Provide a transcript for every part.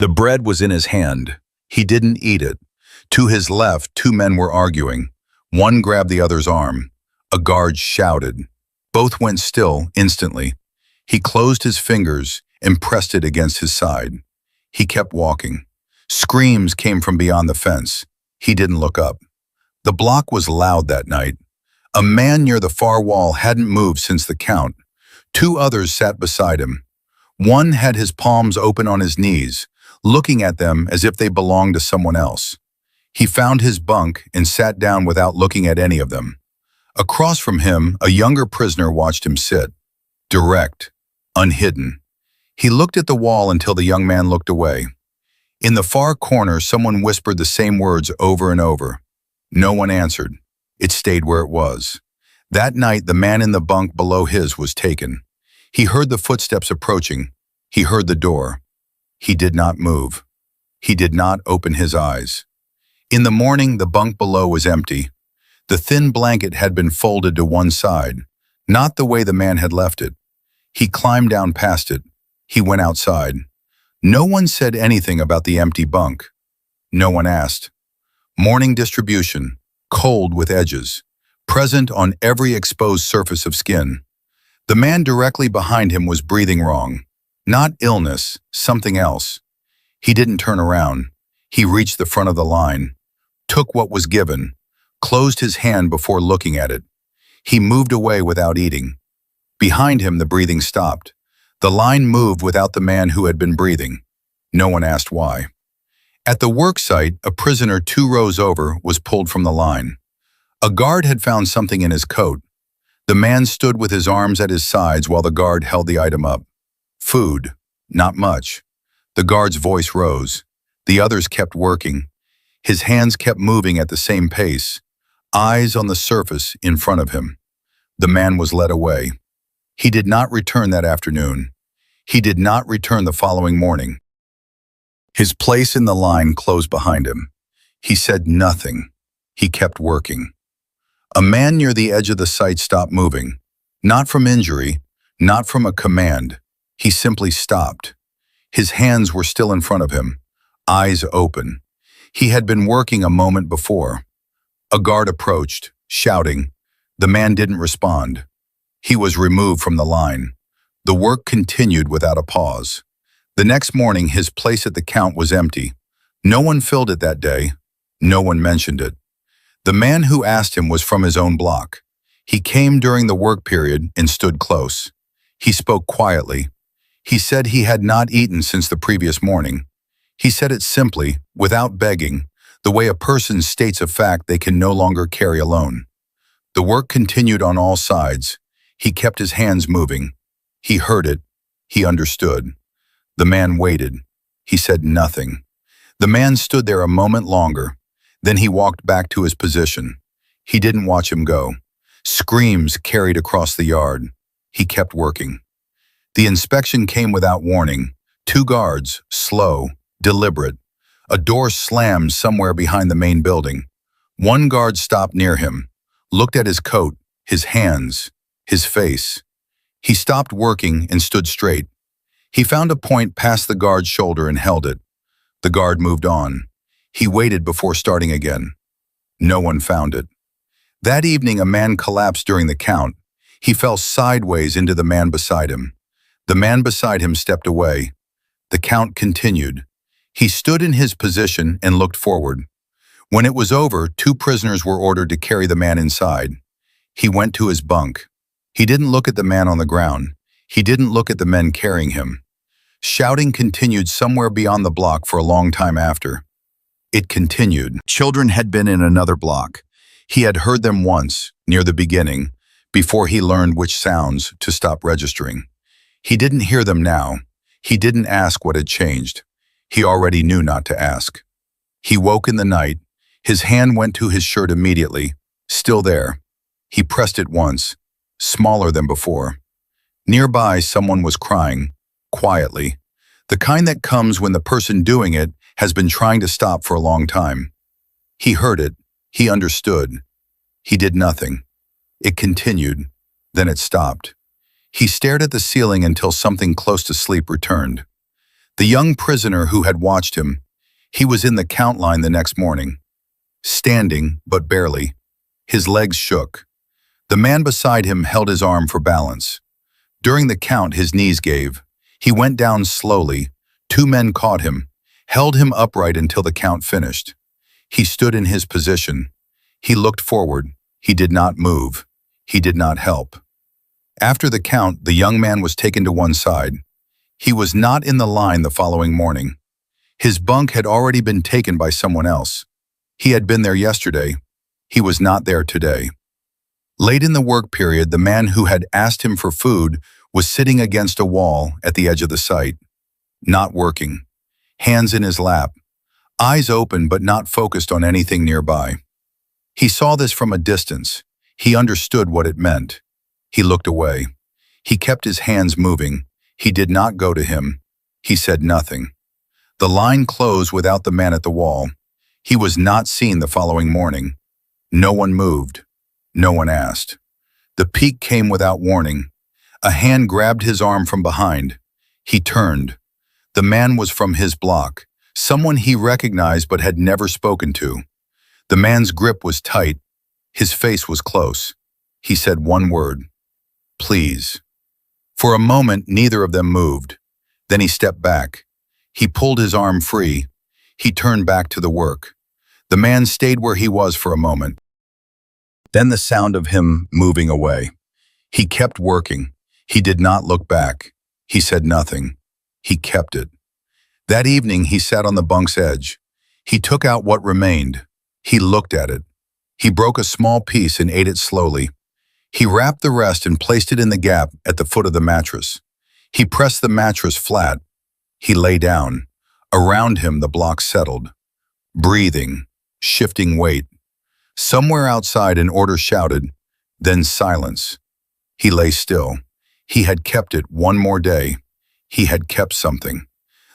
The bread was in his hand. He didn't eat it. To his left, two men were arguing. One grabbed the other's arm. A guard shouted. Both went still instantly. He closed his fingers and pressed it against his side. He kept walking. Screams came from beyond the fence. He didn't look up. The block was loud that night. A man near the far wall hadn't moved since the count. Two others sat beside him. One had his palms open on his knees, looking at them as if they belonged to someone else. He found his bunk and sat down without looking at any of them. Across from him, a younger prisoner watched him sit, direct, unhidden. He looked at the wall until the young man looked away. In the far corner, someone whispered the same words over and over. No one answered. It stayed where it was. That night, the man in the bunk below his was taken. He heard the footsteps approaching. He heard the door. He did not move. He did not open his eyes. In the morning, the bunk below was empty. The thin blanket had been folded to one side, not the way the man had left it. He climbed down past it. He went outside. No one said anything about the empty bunk. No one asked. Morning distribution, cold with edges, present on every exposed surface of skin. The man directly behind him was breathing wrong. Not illness, something else. He didn't turn around. He reached the front of the line, took what was given, closed his hand before looking at it. He moved away without eating. Behind him, the breathing stopped. The line moved without the man who had been breathing. No one asked why. At the work site, a prisoner 2 rows over was pulled from the line. A guard had found something in his coat. The man stood with his arms at his sides while the guard held the item up. Food. Not much. The guard's voice rose. The others kept working. His hands kept moving at the same pace. Eyes on the surface in front of him. The man was led away. He did not return that afternoon. He did not return the following morning. His place in the line closed behind him. He said nothing. He kept working. A man near the edge of the site stopped moving. Not from injury, not from a command. He simply stopped. His hands were still in front of him, eyes open. He had been working a moment before. A guard approached, shouting. The man didn't respond. He was removed from the line. The work continued without a pause. The next morning, his place at the count was empty. No one filled it that day. No one mentioned it. The man who asked him was from his own block. He came during the work period and stood close. He spoke quietly. He said he had not eaten since the previous morning. He said it simply, without begging, the way a person states a fact they can no longer carry alone. The work continued on all sides. He kept his hands moving. He heard it. He understood. The man waited. He said nothing. The man stood there a moment longer. Then he walked back to his position. He didn't watch him go. Screams carried across the yard. He kept working. The inspection came without warning. 2 guards, slow, deliberate. A door slammed somewhere behind the main building. One guard stopped near him, looked at his coat, his hands, his face. He stopped working and stood straight. He found a point past the guard's shoulder and held it. The guard moved on. He waited before starting again. No one found it. That evening, a man collapsed during the count. He fell sideways into the man beside him. The man beside him stepped away. The count continued. He stood in his position and looked forward. When it was over, 2 prisoners were ordered to carry the man inside. He went to his bunk. He didn't look at the man on the ground. He didn't look at the men carrying him. Shouting continued somewhere beyond the block for a long time after. It continued. Children had been in another block. He had heard them once, near the beginning, before he learned which sounds to stop registering. He didn't hear them now. He didn't ask what had changed. He already knew not to ask. He woke in the night. His hand went to his shirt immediately. Still there. He pressed it once, smaller than before. Nearby, someone was crying, quietly. The kind that comes when the person doing it has been trying to stop for a long time. He heard it. He understood. He did nothing. It continued. Then it stopped. He stared at the ceiling until something close to sleep returned. The young prisoner who had watched him, he was in the count line the next morning, standing, but barely. His legs shook. The man beside him held his arm for balance. During the count, his knees gave. He went down slowly. Two men caught him, held him upright until the count finished. He stood in his position. He looked forward. He did not move. He did not help. After the count, the young man was taken to one side. He was not in the line the following morning. His bunk had already been taken by someone else. He had been there yesterday. He was not there today. Late in the work period, the man who had asked him for food was sitting against a wall at the edge of the site, not working, hands in his lap, eyes open but not focused on anything nearby. He saw this from a distance. He understood what it meant. He looked away. He kept his hands moving. He did not go to him. He said nothing. The line closed without the man at the wall. He was not seen the following morning. No one moved. No one asked. The peak came without warning. A hand grabbed his arm from behind. He turned. The man was from his block, someone he recognized but had never spoken to. The man's grip was tight. His face was close. He said one word, "Please." For a moment, neither of them moved. Then he stepped back. He pulled his arm free. He turned back to the work. The man stayed where he was for a moment. Then the sound of him moving away. He kept working. He did not look back. He said nothing. He kept it. That evening, he sat on the bunk's edge. He took out what remained. He looked at it. He broke a small piece and ate it slowly. He wrapped the rest and placed it in the gap at the foot of the mattress. He pressed the mattress flat. He lay down. Around him, the block settled. Breathing, shifting weight. Somewhere outside, an order shouted, then silence. He lay still. He had kept it one more day. He had kept something.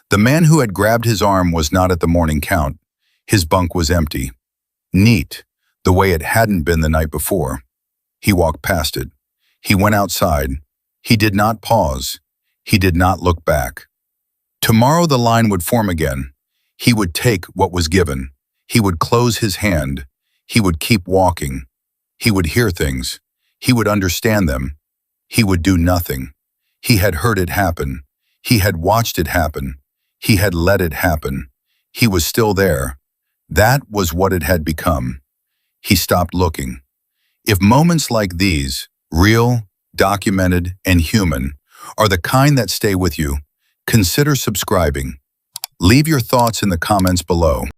The man who had grabbed his arm was not at the morning count. His bunk was empty. Neat, the way it hadn't been the night before. He walked past it. He went outside. He did not pause. He did not look back. Tomorrow the line would form again. He would take what was given. He would close his hand. He would keep walking. He would hear things. He would understand them. He would do nothing. He had heard it happen. He had watched it happen. He had let it happen. He was still there. That was what it had become. He stopped looking. If moments like these, real, documented, and human, are the kind that stay with you, consider subscribing. Leave your thoughts in the comments below.